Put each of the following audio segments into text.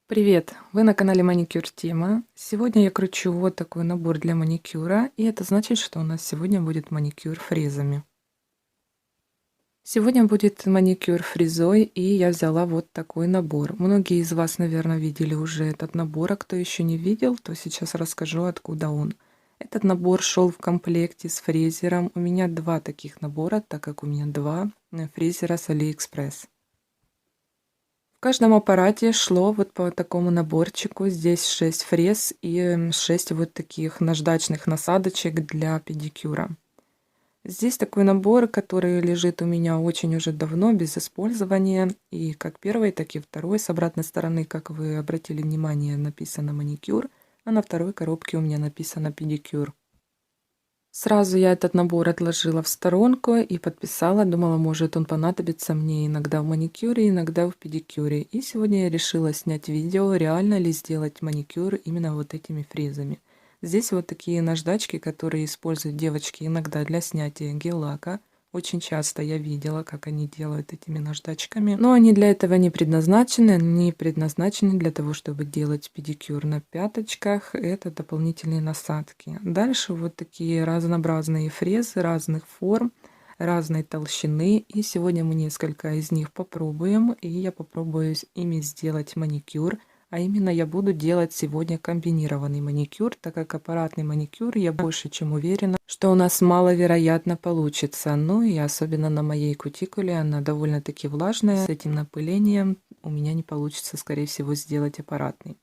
Привет! Вы на канале Маникюр Тема. Сегодня я кручу вот такой набор для маникюра, и это значит, что у нас сегодня будет маникюр фрезами. Сегодня будет маникюр фрезой, и я взяла вот такой набор. Многие из вас, наверное, видели уже этот набор, а кто еще не видел, то сейчас расскажу, откуда он. Этот набор шел в комплекте с фрезером. У меня два таких набора, так как у меня два фрезера с AliExpress. В каждом аппарате шло вот по такому наборчику. Здесь 6 фрез и 6 вот таких наждачных насадочек для педикюра. Здесь такой набор, который лежит у меня очень уже давно, без использования. И как первый, так и второй. С обратной стороны, как вы обратили внимание, написано маникюр, а на второй коробке у меня написано педикюр. Сразу я этот набор отложила в сторонку и подписала. Думала, может он понадобится мне иногда в маникюре, иногда в педикюре. И сегодня я решила снять видео, реально ли сделать маникюр именно вот этими фрезами. Здесь вот такие наждачки, которые используют девочки иногда для снятия гель-лака. Очень часто я видела, как они делают этими наждачками. Но они для этого не предназначены. Они предназначены для того, чтобы делать педикюр на пяточках. Это дополнительные насадки. Дальше вот такие разнообразные фрезы разных форм, разной толщины. И сегодня мы несколько из них попробуем. И я попробую ими сделать маникюр. А именно я буду делать сегодня комбинированный маникюр, так как аппаратный маникюр, я больше чем уверена, что у нас маловероятно получится. Ну и особенно на моей кутикуле, она довольно-таки влажная. С этим напылением у меня не получится, скорее всего, сделать аппаратный.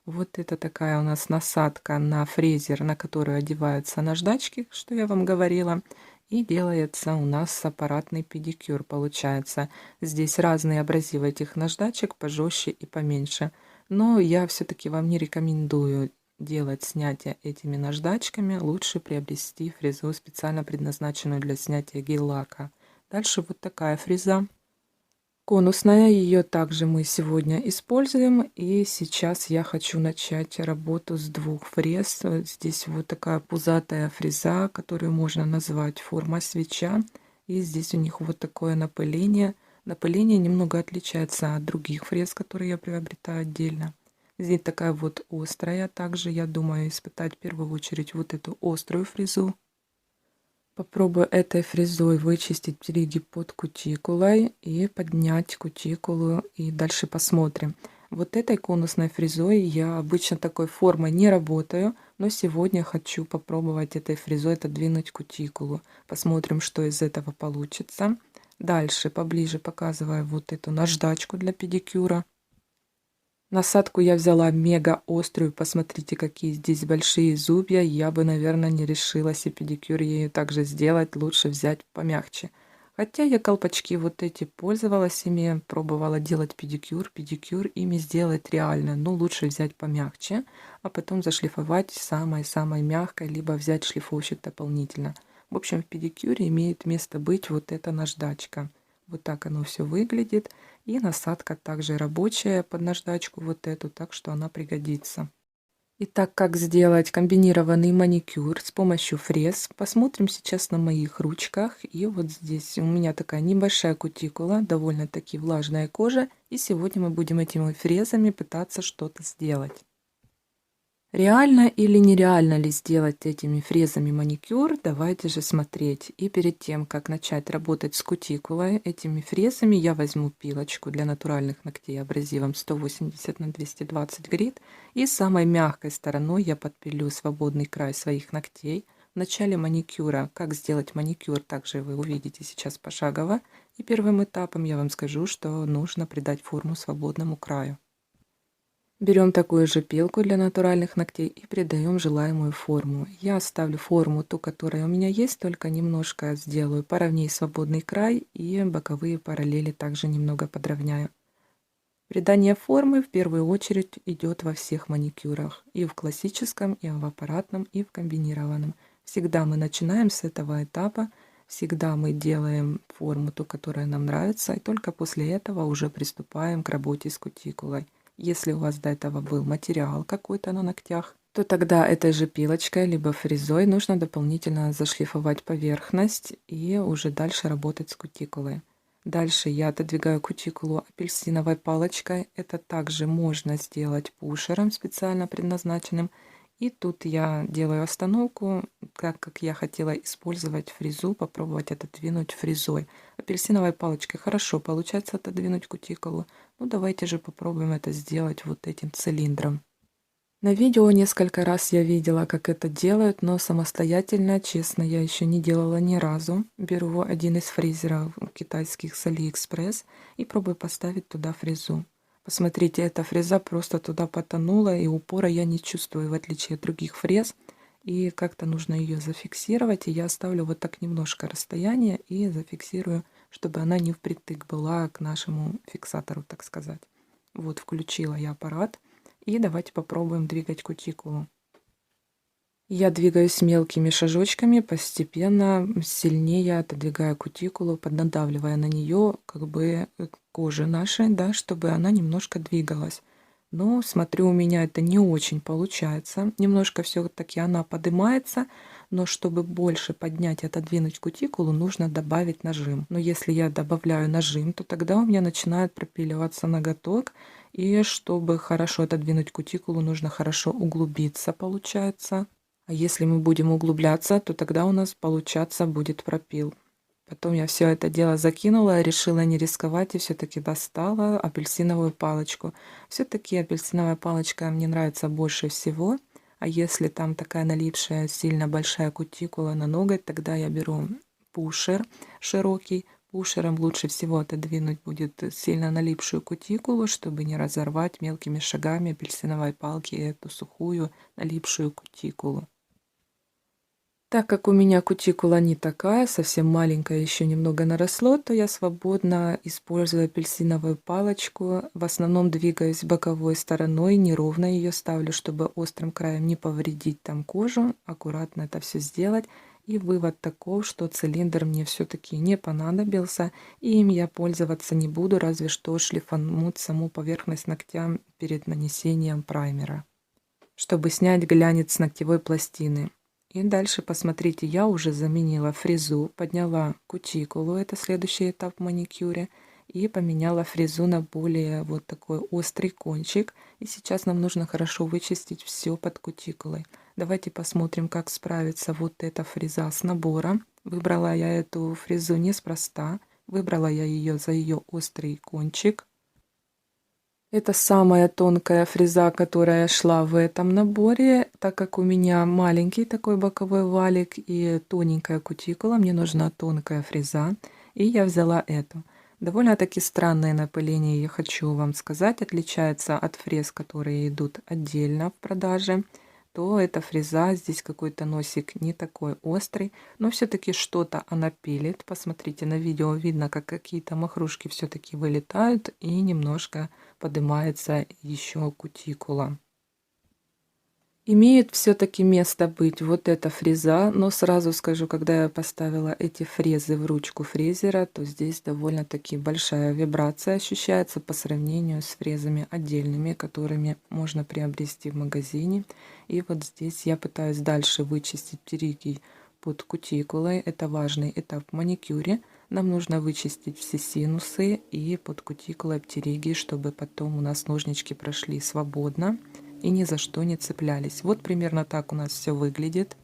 Вот это такая у нас насадка на фрезер, на которую одеваются наждачки, что я вам говорила. И делается у нас аппаратный педикюр, получается. Здесь разные абразивы этих наждачек, пожестче и поменьше. Но я все-таки вам не рекомендую делать снятие этими наждачками. Лучше приобрести фрезу, специально предназначенную для снятия гель-лака. Дальше вот такая фреза. Конусная, ее также мы сегодня используем. И сейчас я хочу начать работу с двух фрез. Здесь вот такая пузатая фреза, которую можно назвать форма свеча. И здесь у них вот такое напыление. Напыление немного отличается от других фрез, которые я приобретаю отдельно. Здесь такая вот острая. Также я думаю испытать в первую очередь вот эту острую фрезу. Попробую этой фрезой вычистить перегиб под кутикулой и поднять кутикулу. И дальше посмотрим. Вот этой конусной фрезой я обычно такой формой не работаю, но сегодня хочу попробовать этой фрезой отодвинуть кутикулу. Посмотрим, что из этого получится. Дальше поближе показываю вот эту наждачку для педикюра. Насадку я взяла мега острую. Посмотрите, какие здесь большие зубья. Я бы, наверное, не решилась и педикюр ею также сделать. Лучше взять помягче. Хотя я колпачки вот эти пользовалась ими, пробовала делать педикюр. Педикюр ими сделать реально, но лучше взять помягче, а потом зашлифовать самой-самой мягкой, либо взять шлифовщик дополнительно. В общем, в педикюре имеет место быть вот эта наждачка. Вот так оно все выглядит. И насадка также рабочая под наждачку вот эту, так что она пригодится. Итак, как сделать комбинированный маникюр с помощью фрез, посмотрим сейчас на моих ручках. И вот здесь у меня такая небольшая кутикула, довольно-таки влажная кожа. И сегодня мы будем этими фрезами пытаться что-то сделать. Реально или нереально ли сделать этими фрезами маникюр, давайте же смотреть. И перед тем, как начать работать с кутикулой, этими фрезами я возьму пилочку для натуральных ногтей абразивом 180 на 220 грит. И самой мягкой стороной я подпилю свободный край своих ногтей. В начале маникюра, как сделать маникюр, также вы увидите сейчас пошагово. И первым этапом я вам скажу, что нужно придать форму свободному краю. Берем такую же пилку для натуральных ногтей и придаем желаемую форму. Я оставлю форму ту, которая у меня есть, только немножко сделаю поровнее свободный край и боковые параллели также немного подровняю. Придание формы в первую очередь идет во всех маникюрах. И в классическом, и в аппаратном, и в комбинированном. Всегда мы начинаем с этого этапа. Всегда мы делаем форму ту, которая нам нравится. И только после этого уже приступаем к работе с кутикулой. Если у вас до этого был материал какой-то на ногтях, то тогда этой же пилочкой либо фрезой нужно дополнительно зашлифовать поверхность и уже дальше работать с кутикулой. Дальше я отодвигаю кутикулу апельсиновой палочкой. Это также можно сделать пушером специально предназначенным. И тут я делаю остановку, так как я хотела использовать фрезу, попробовать отодвинуть фрезой. Апельсиновой палочкой хорошо получается отодвинуть кутикулу. Ну давайте же попробуем это сделать вот этим цилиндром. На видео несколько раз я видела, как это делают, но самостоятельно, честно, я еще не делала ни разу. Беру один из фрезеров китайских с Алиэкспресс и пробую поставить туда фрезу. Посмотрите, эта фреза просто туда потонула, и упора я не чувствую, в отличие от других фрез. И как-то нужно ее зафиксировать, и я оставлю вот так немножко расстояние и зафиксирую, чтобы она не впритык была к нашему фиксатору, так сказать. Вот, включила я аппарат. И давайте попробуем двигать кутикулу. Я двигаюсь мелкими шажочками, постепенно сильнее отодвигая кутикулу, поднадавливая на нее как бы кожи нашей, да, чтобы она немножко двигалась. Но смотрю, у меня это не очень получается. Немножко все-таки она поднимается, но чтобы больше поднять и отодвинуть кутикулу, нужно добавить нажим. Но если я добавляю нажим, то тогда у меня начинает пропиливаться ноготок. И чтобы хорошо отодвинуть кутикулу, нужно хорошо углубиться, получается. А если мы будем углубляться, то тогда у нас получаться будет пропил. Потом я все это дело закинула, решила не рисковать и все-таки достала апельсиновую палочку. Все-таки апельсиновая палочка мне нравится больше всего. А если там такая налипшая, сильно большая кутикула на ноготь, тогда я беру пушер широкий. Пушером лучше всего отодвинуть будет сильно налипшую кутикулу, чтобы не разорвать мелкими шагами апельсиновой палки эту сухую налипшую кутикулу. Так как у меня кутикула не такая, совсем маленькая, еще немного наросло, то я свободно использую апельсиновую палочку. В основном двигаюсь боковой стороной, неровно ее ставлю, чтобы острым краем не повредить там кожу. Аккуратно это все сделать. И вывод таков, что цилиндр мне все-таки не понадобился, и им я пользоваться не буду, разве что шлифануть саму поверхность ногтям перед нанесением праймера, чтобы снять глянец с ногтевой пластины. И дальше, посмотрите, я уже заменила фрезу, подняла кутикулу, это следующий этап в маникюре, и поменяла фрезу на более вот такой острый кончик. И сейчас нам нужно хорошо вычистить все под кутикулой. Давайте посмотрим, как справится вот эта фреза с набором. Выбрала я эту фрезу неспроста, выбрала я ее за ее острый кончик. Это самая тонкая фреза, которая шла в этом наборе. Так как у меня маленький такой боковой валик и тоненькая кутикула, мне нужна тонкая фреза. И я взяла эту. Довольно-таки странное напыление, я хочу вам сказать, отличается от фрез, которые идут отдельно в продаже. То эта фреза, здесь какой-то носик не такой острый, но все-таки что-то она пилит. Посмотрите, на видео видно, как какие-то махрушки все-таки вылетают и немножко поднимается еще кутикула. Имеет все-таки место быть вот эта фреза, но сразу скажу, когда я поставила эти фрезы в ручку фрезера, то здесь довольно-таки большая вибрация ощущается по сравнению с фрезами отдельными, которыми можно приобрести в магазине. И вот здесь я пытаюсь дальше вычистить птеригий под кутикулой. Это важный этап в маникюре. Нам нужно вычистить все синусы и под кутикулой птеригий, чтобы потом у нас ножнички прошли свободно и ни за что не цеплялись. Вот примерно так у нас все выглядит.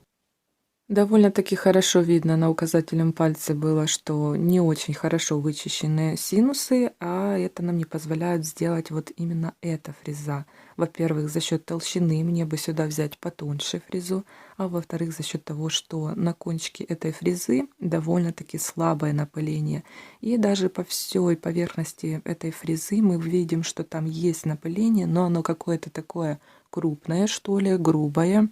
Довольно-таки хорошо видно на указательном пальце было, что не очень хорошо вычищены синусы, а это нам не позволяет сделать вот именно эта фреза. Во-первых, за счет толщины мне бы сюда взять потоньше фрезу, а во-вторых, за счет того, что на кончике этой фрезы довольно-таки слабое напыление. И даже по всей поверхности этой фрезы мы видим, что там есть напыление, но оно какое-то такое крупное, что ли, грубое.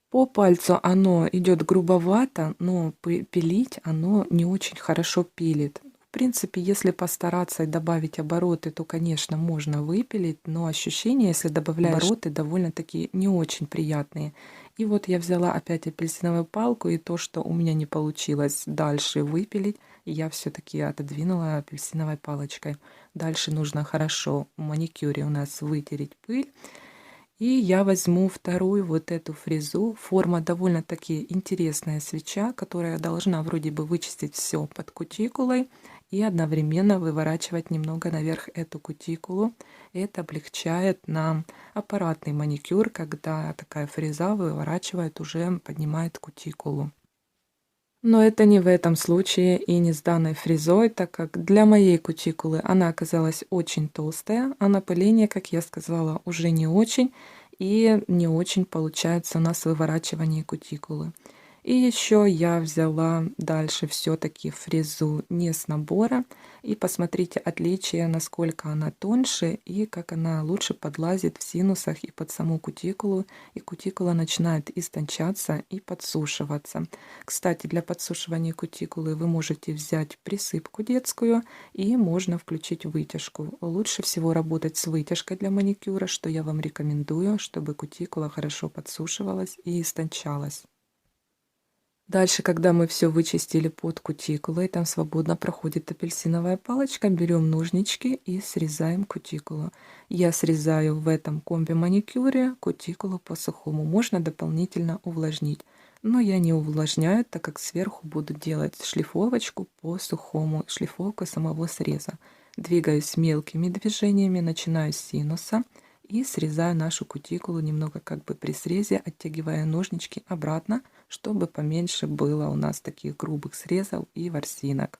По пальцу оно идет грубовато, но пилить оно не очень хорошо пилит. В принципе, если постараться и добавить обороты, то, конечно, можно выпилить, но ощущения, если добавляешь обороты, довольно-таки не очень приятные. И вот я взяла опять апельсиновую палку, и то, что у меня не получилось дальше выпилить, я все-таки отодвинула апельсиновой палочкой. Дальше нужно хорошо в маникюре у нас вытереть пыль. И я возьму вторую вот эту фрезу. Форма довольно-таки интересная свеча, которая должна вроде бы вычистить все под кутикулой. и одновременно выворачивать немного наверх эту кутикулу. Это облегчает нам аппаратный маникюр, когда такая фреза выворачивает, уже поднимает кутикулу. Но это не в этом случае и не с данной фрезой, так как для моей кутикулы она оказалась очень толстая, а напыление, как я сказала, уже не очень, и не очень получается у нас выворачивание кутикулы. И еще я взяла дальше все-таки фрезу не с набора. И посмотрите отличие, насколько она тоньше и как она лучше подлазит в синусах и под саму кутикулу. И кутикула начинает истончаться и подсушиваться. Кстати, для подсушивания кутикулы вы можете взять присыпку детскую и можно включить вытяжку. Лучше всего работать с вытяжкой для маникюра, что я вам рекомендую, чтобы кутикула хорошо подсушивалась и истончалась. Дальше, когда мы все вычистили под кутикулой, там свободно проходит апельсиновая палочка, берем ножнички и срезаем кутикулу. Я срезаю в этом комби-маникюре кутикулу по-сухому. Можно дополнительно увлажнить, но я не увлажняю, так как сверху буду делать шлифовочку по-сухому, шлифовку самого среза. Двигаюсь мелкими движениями, начинаю с синуса и срезаю нашу кутикулу немного как бы при срезе, оттягивая ножнички обратно, чтобы поменьше было у нас таких грубых срезов и ворсинок.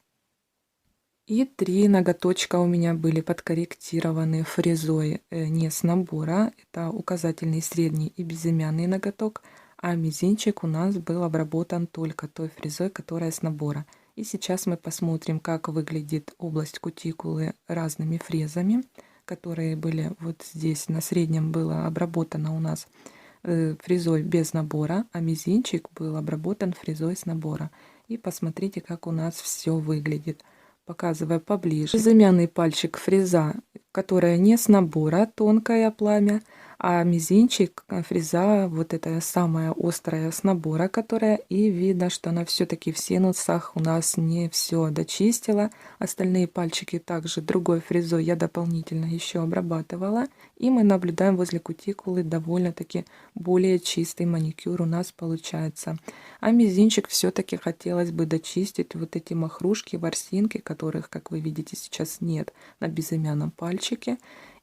И 3 ноготочка у меня были подкорректированы фрезой не с набора. Это указательный, средний и безымянный ноготок, а мизинчик у нас был обработан только той фрезой, которая с набора. И сейчас мы посмотрим, как выглядит область кутикулы разными фрезами, которые были вот здесь на среднем было обработано у нас фрезой без набора, а мизинчик был обработан фрезой с набора. И посмотрите, как у нас все выглядит. Показываю поближе. Безымянный пальчик фреза, которая не с набора, тонкое пламя, а мизинчик фреза вот эта самая острая с набора, которая, и видно, что она все-таки в синусах у нас не все дочистила. Остальные пальчики также другой фрезой я дополнительно еще обрабатывала. И мы наблюдаем возле кутикулы довольно-таки более чистый маникюр у нас получается. А мизинчик все-таки хотелось бы дочистить вот эти махрушки, ворсинки, которых, как вы видите, сейчас нет на безымянном пальчике.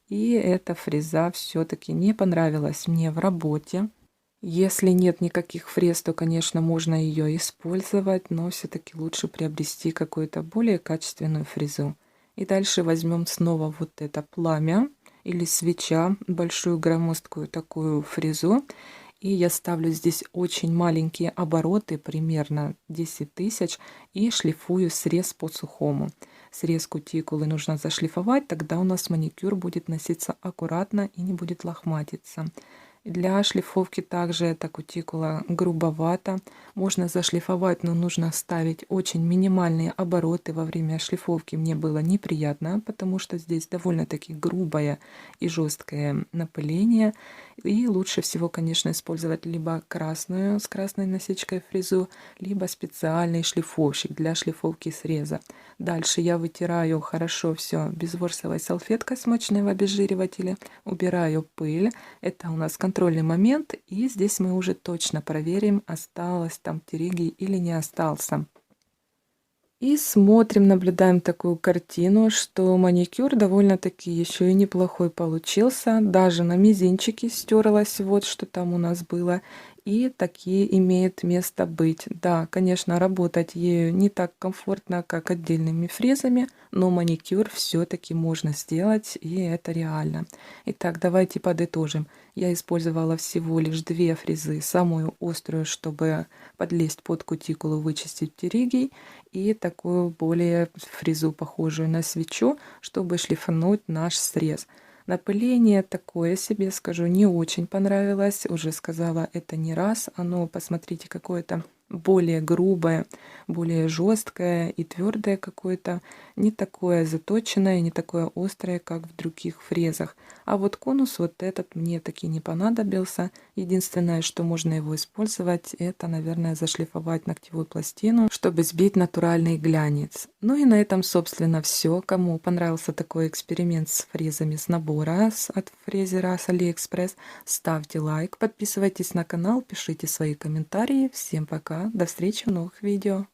И эта фреза все-таки не понравилась мне в работе. Если нет никаких фрез, то, конечно, можно ее использовать, но все-таки лучше приобрести какую-то более качественную фрезу. И дальше возьмем снова вот это пламя или свеча, большую громоздкую такую фрезу. И я ставлю здесь очень маленькие обороты, примерно 10 тысяч, и шлифую срез по сухому. Срез кутикулы нужно зашлифовать, тогда у нас маникюр будет носиться аккуратно и не будет лохматиться. Для шлифовки также эта кутикула грубовата. Можно зашлифовать, но нужно ставить очень минимальные обороты во время шлифовки. Мне было неприятно, потому что здесь довольно-таки грубое и жесткое напыление. И лучше всего, конечно, использовать либо красную с красной насечкой фрезу, либо специальный шлифовщик для шлифовки среза. Дальше я вытираю хорошо все безворсовой салфеткой, смоченной в обезжиривателе. Убираю пыль. Это у нас контрольный момент. И здесь мы уже точно проверим, осталось там териги или не остался. И смотрим, наблюдаем такую картину, что маникюр довольно-таки еще и неплохой получился. Даже на мизинчике стерлось вот что там у нас было. И такие имеют место быть. Да, конечно, работать ею не так комфортно, как отдельными фрезами, но маникюр все-таки можно сделать, и это реально. Итак, давайте подытожим. Я использовала всего лишь 2 фрезы, самую острую, чтобы подлезть под кутикулу, вычистить птеригий, и такую более фрезу, похожую на свечу, чтобы шлифануть наш срез. Напыление такое себе, скажу, не очень понравилось. Уже сказала это не раз. Оно, посмотрите, какое-то более грубое, более жесткое и твердое какое-то. Не такое заточенное, не такое острое, как в других фрезах. А вот конус вот этот мне таки не понадобился. Единственное, что можно его использовать, это, наверное, зашлифовать ногтевую пластину, чтобы сбить натуральный глянец. Ну и на этом, собственно, все. Кому понравился такой эксперимент с фрезами с набора от фрезера с AliExpress, ставьте лайк, подписывайтесь на канал, пишите свои комментарии. Всем пока, до встречи в новых видео.